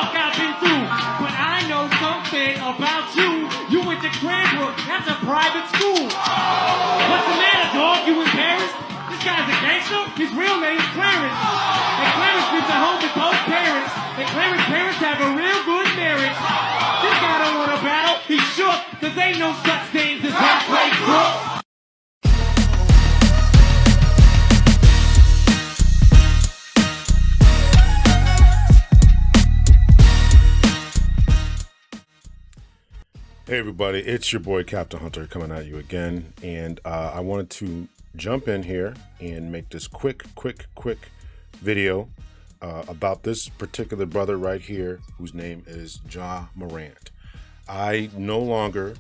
fuck I've been through. But I know something about you. You went to Cranbrook, that's a private school. What's the matter, dog? You embarrassed? This guy's a gangster? His real name's Clarence. And Clarence lives at home with both parents. And Clarence's parents have a real good marriage. This guy don't want to battle, he's shook, cause ain't no such things as rap play crook. Hey everybody, it's your boy Captain Hunter coming at you again, and I wanted to jump in here and make this quick video about this particular brother right here, whose name is Morant. I no longer,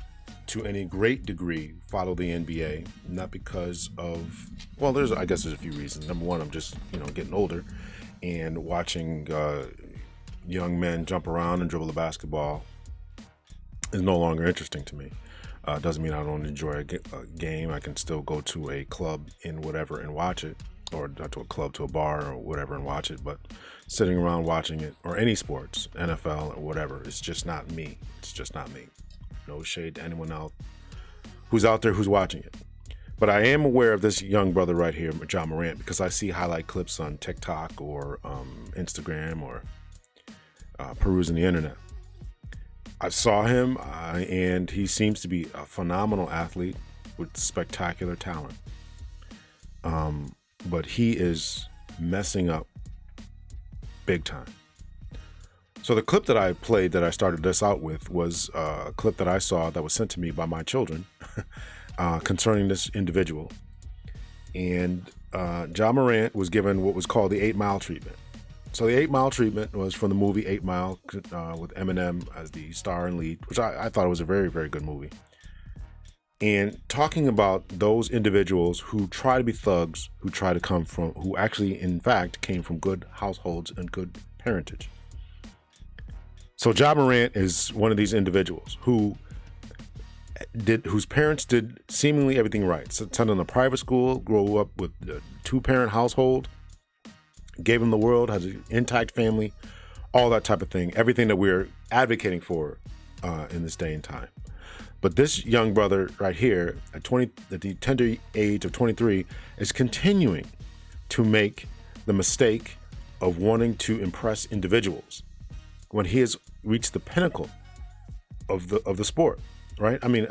to any great degree, follow the NBA, not because of, well, I guess there's a few reasons. Number one, I'm just, getting older, and watching young men jump around and dribble the basketball is no longer interesting to me. Doesn't mean I don't enjoy a game. I can still go to a club in whatever and watch it, or not to a club, to a bar or whatever and watch it, but sitting around watching it, or any sports, NFL or whatever, it's just not me. It's just not me. No shade to anyone else who's out there who's watching it. But I am aware of this young brother right here, Morant, because I see highlight clips on TikTok or Instagram or perusing the internet. I saw him, and he seems to be a phenomenal athlete with spectacular talent. But he is messing up big time. So the clip that I played, that I started this out with, was a clip that I saw that was sent to me by my children concerning this individual. And Morant was given what was called the 8 Mile treatment. So the 8 Mile treatment was from the movie 8 Mile with Eminem as the star and lead, which I thought was a very, very good movie. And talking about those individuals who try to be thugs, who actually, in fact, came from good households and good parentage. So Morant is one of these individuals whose parents did seemingly everything right. So sent in a private school, grew up with a 2-parent household, gave him the world, has an intact family, all that type of thing, everything that we're advocating for in this day and time. But this young brother right here, at the tender age of 23, is continuing to make the mistake of wanting to impress individuals when he has reached the pinnacle of the sport. Right? I mean,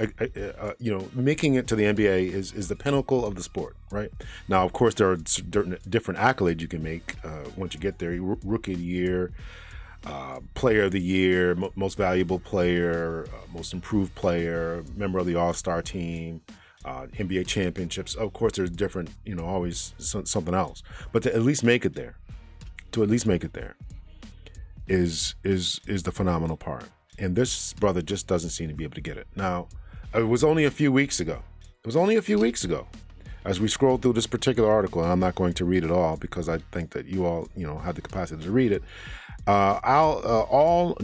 making it to the NBA is the pinnacle of the sport, right? Now, of course, there are different accolades you can make once you get there. Rookie of the year, player of the year, most valuable player, most improved player, member of the All-Star team, NBA championships. Of course, there's different, always something else. But to at least make it there, is the phenomenal part. And this brother just doesn't seem to be able to get it. Now, it was only a few weeks ago. As we scroll through this particular article, and I'm not going to read it all because I think that you all, have the capacity to read it. All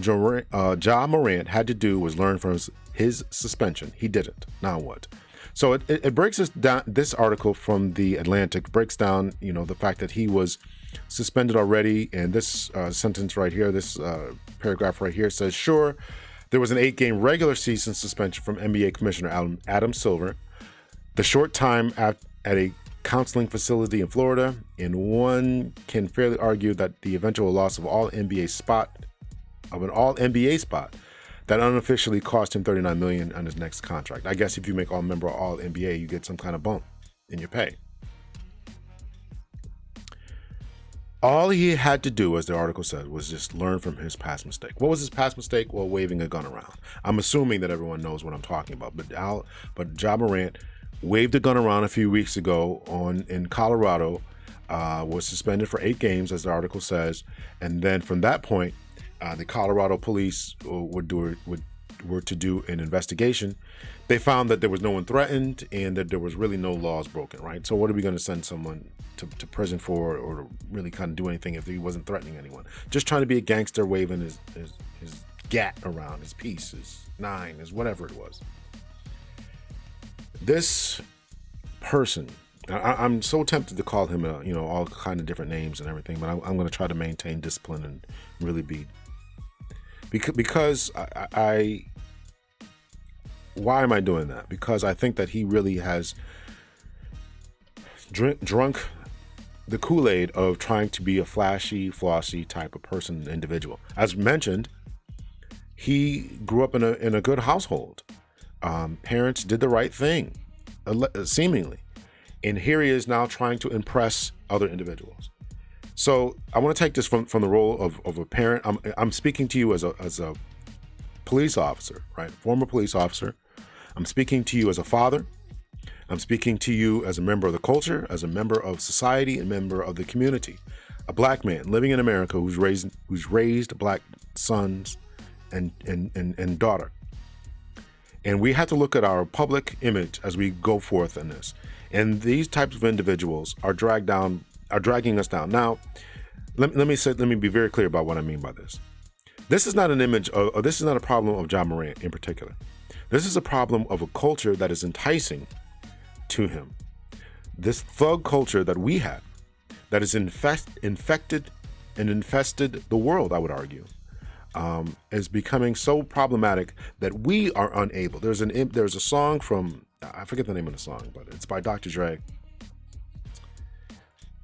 Morant had to do was learn from his suspension. He didn't. Now what? So it breaks us down. This article from The Atlantic breaks down, the fact that he was suspended already. And this sentence right here, this paragraph right here says, sure, there was an 8-game regular season suspension from NBA Commissioner Adam Silver, the short time at a counseling facility in Florida, and one can fairly argue that the eventual loss of an all-NBA spot that unofficially cost him $39 million on his next contract. I guess if you make all-member all-NBA, you get some kind of bump in your pay. All he had to do, as the article said, was just learn from his past mistake. What was his past mistake? Well, waving a gun around. I'm assuming that everyone knows what I'm talking about. But Morant waved a gun around a few weeks ago in Colorado, was suspended for 8 games, as the article says. And then from that point, the Colorado police were to do an investigation. They found that there was no one threatened and that there was really no laws broken, right? So what are we going to send someone to prison for, or to really kind of do anything if he wasn't threatening anyone? Just trying to be a gangster, waving his gat around, his piece, his 9, his whatever it was. This person, I'm so tempted to call him all kind of different names and everything, but I'm going to try to maintain discipline and really be because I why am I doing that? Because I think that he really has drunk the Kool-Aid of trying to be a flashy, flossy type of person and individual. As mentioned, he grew up in a good household. Parents did the right thing, seemingly. And here he is now trying to impress other individuals. So I want to take this from the role of a parent. I'm speaking to you as a police officer, right? Former police officer. I'm speaking to you as a father. I'm speaking to you as a member of the culture, as a member of society, and member of the community. A black man living in America who's raised black sons and daughter. And we have to look at our public image as we go forth in this. And these types of individuals are dragging us down. Now, let me be very clear about what I mean by this. This is not an image of, or this is not a problem of Morant in particular. This is a problem of a culture that is enticing to him. This thug culture that we have, that is infected and infested the world, I would argue, is becoming so problematic that we are unable. There's a song from, I forget the name of the song, but it's by Dr. Dre.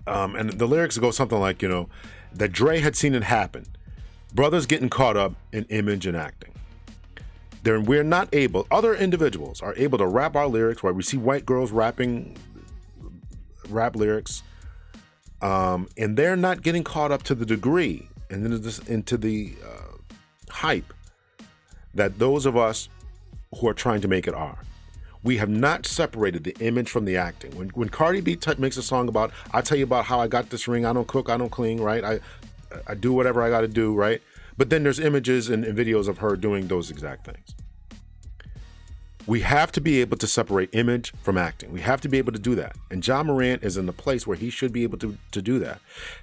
And the lyrics go something like, that Dre had seen it happen. Brothers getting caught up in image and acting. We're not able, other individuals are able to rap our lyrics, right? We see white girls rapping rap lyrics, and they're not getting caught up to the degree and into the hype that those of us who are trying to make it are. We have not separated the image from the acting. When Cardi B makes a song about, I tell you about how I got this ring, I don't cook, I don't clean, right? I do whatever I got to do, right? But then there's images and videos of her doing those exact things. We have to be able to separate image from acting. We have to be able to do that. And Morant is in the place where he should be able to do that.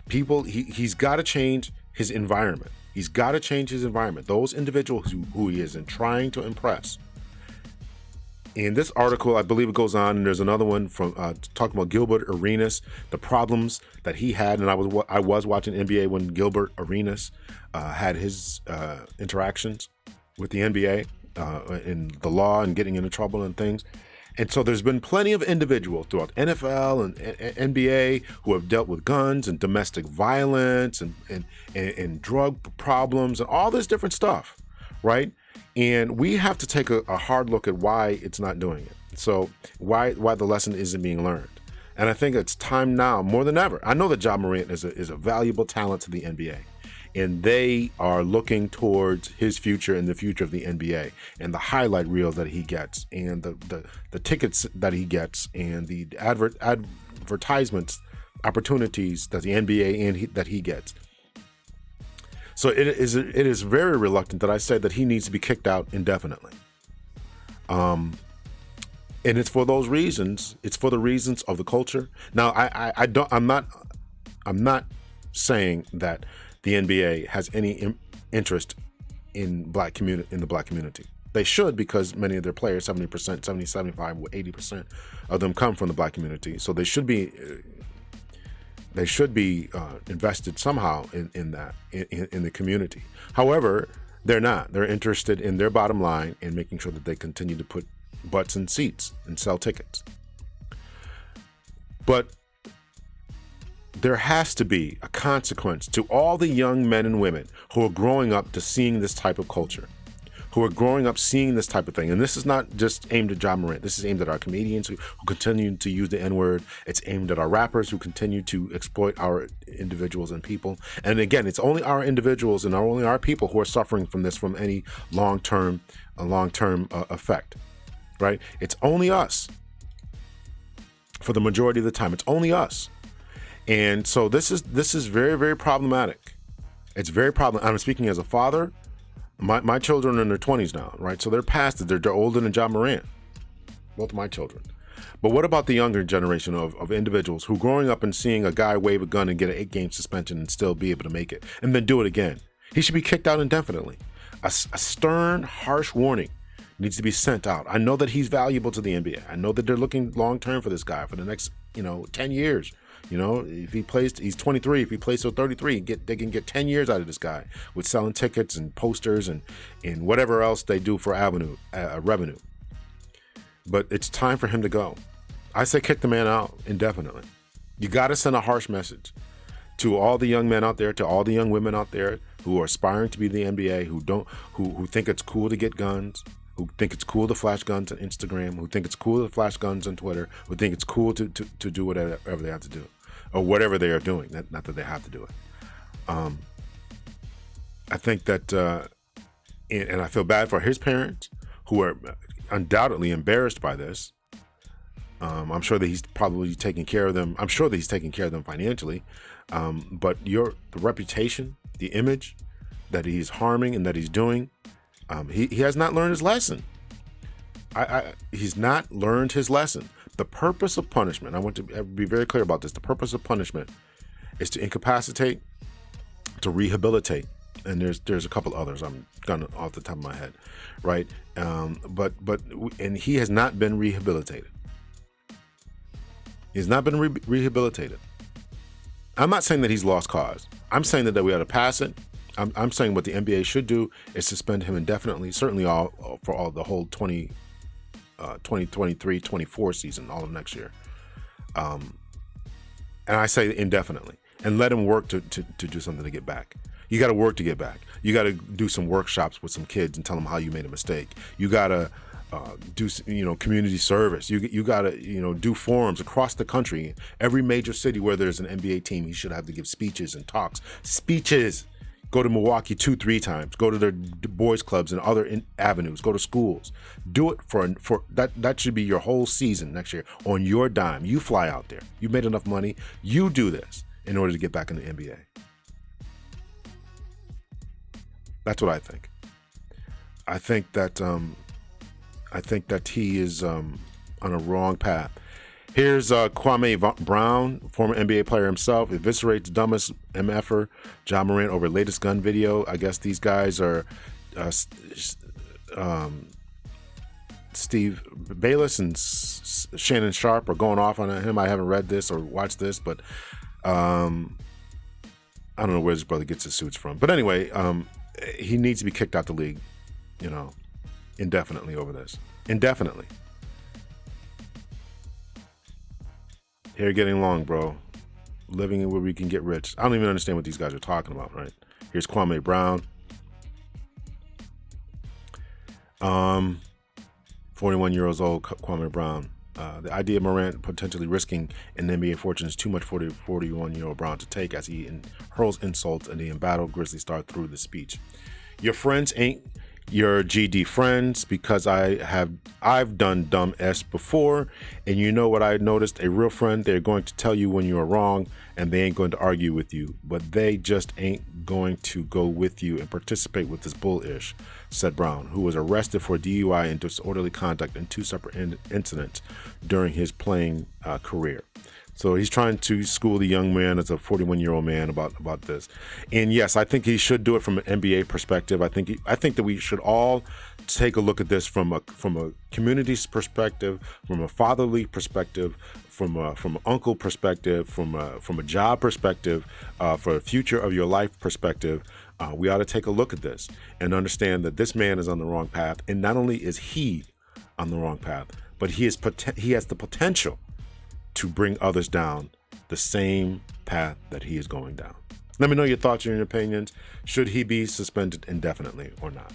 He's got to change his environment. He's got to change his environment. Those individuals who he is in trying to impress. In this article, I believe it goes on, and there's another one from talking about Gilbert Arenas, the problems that he had, and I was watching NBA when Gilbert Arenas had his interactions with the NBA in the law and getting into trouble and things. And so there's been plenty of individuals throughout NFL and NBA who have dealt with guns and domestic violence and drug problems and all this different stuff, right? And we have to take a hard look at why it's not doing it. So why the lesson isn't being learned. And I think it's time now, more than ever. I know that Morant is a valuable talent to the NBA. And they are looking towards his future and the future of the NBA and the highlight reels that he gets and the tickets that he gets and the advertisements opportunities that the NBA that he gets. So it is very reluctant that I said that he needs to be kicked out indefinitely. And it's for those reasons. It's for the reasons of the culture. Now, I'm not saying that the NBA has any interest in the black community. They should, because many of their players, 70%, 70, 75, 80% of them come from the black community. So they should be invested somehow in that, in the community. However, they're not. They're interested in their bottom line and making sure that they continue to put butts in seats and sell tickets. But there has to be a consequence to all the young men and women who are growing up to seeing this type of culture, who are growing up seeing this type of thing. And this is not just aimed at Morant. This is aimed at our comedians who continue to use the N-word. It's aimed at our rappers who continue to exploit our individuals and people. And again, it's only our individuals and only our people who are suffering from this, from any long-term effect, right? It's only us. For the majority of the time, it's only us. And so this is very, very problematic. It's very problematic. I'm speaking as a father. My children are in their 20s now, right? So they're past it. They're older than Morant, both of my children. But what about the younger generation of individuals who growing up and seeing a guy wave a gun and get an 8-game suspension and still be able to make it and then do it again? He should be kicked out indefinitely. A stern, harsh warning needs to be sent out. I know that he's valuable to the NBA. I know that they're looking long-term for this guy for the next, 10 years. You know, if he plays, he's 23. If he plays till 33, they can get 10 years out of this guy with selling tickets and posters and whatever else they do for revenue. But it's time for him to go. I say kick the man out indefinitely. You got to send a harsh message to all the young men out there, to all the young women out there who are aspiring to be the NBA, who think it's cool to get guns, who think it's cool to flash guns on Instagram, who think it's cool to flash guns on Twitter, who think it's cool to do whatever they have to do, or whatever they are doing. Not that they have to do it. I think that, and I feel bad for his parents, who are undoubtedly embarrassed by this. I'm sure that he's probably taking care of them. I'm sure that he's taking care of them financially. But the reputation, the image that he's harming and that he's doing, he has not learned his lesson. He's not learned his lesson. The purpose of punishment, I want to be very clear about this. The purpose of punishment is to incapacitate, to rehabilitate, and there's a couple others I'm gonna off the top of my head, right? And he has not been rehabilitated. He's not been rehabilitated. I'm not saying that he's lost cause. I'm saying that we ought to pass it. I'm saying what the NBA should do is suspend him indefinitely, certainly for the whole 2023-24 season, all of next year. And I say indefinitely, and let him work to do something to get back. You got to work to get back. You got to do some workshops with some kids and tell them how you made a mistake. You got to do community service. You got to do forums across the country. Every major city where there's an NBA team, he should have to give speeches and talks. Speeches. Go to Milwaukee 2-3 times. Go to their boys clubs and other avenues. Go to schools. Do it for that. That should be your whole season next year on your dime. You fly out there. You made enough money. You do this in order to get back in the NBA. That's what I think. I think that he is on a wrong path. Here's Kwame Brown, former NBA player himself, eviscerates dumbest MFer Jamorant over latest gun video. I guess these guys are Steve Bayless and Shannon Sharp are going off on him. I haven't read this or watched this, but I don't know where this brother gets his suits from. But anyway, he needs to be kicked out the league, indefinitely over this. Indefinitely. Hair getting long, bro. Living where we can get rich. I don't even understand what these guys are talking about, right? Here's Kwame Brown. 41 years old, Kwame Brown. The idea of Morant potentially risking an NBA fortune is too much for the 41-year-old Brown to take as he hurls insults and the embattled Grizzly star through the speech. Your friends ain't your GD friends because I've done dumb S before, and you know what I noticed? A real friend, they're going to tell you when you are wrong, and they ain't going to argue with you, but they just ain't going to go with you and participate with this bullish, said Brown, who was arrested for DUI and disorderly conduct in 2 separate incidents during his playing career. So he's trying to school the young man as a 41-year-old man about this. And yes, I think he should do it from an NBA perspective. I think that we should all take a look at this from a community's perspective, from a fatherly perspective, from an uncle perspective, from a job perspective, for a future of your life perspective. We ought to take a look at this and understand that this man is on the wrong path. And not only is he on the wrong path, but he has the potential to bring others down the same path that he is going down. Let me know your thoughts and your opinions. Should he be suspended indefinitely or not?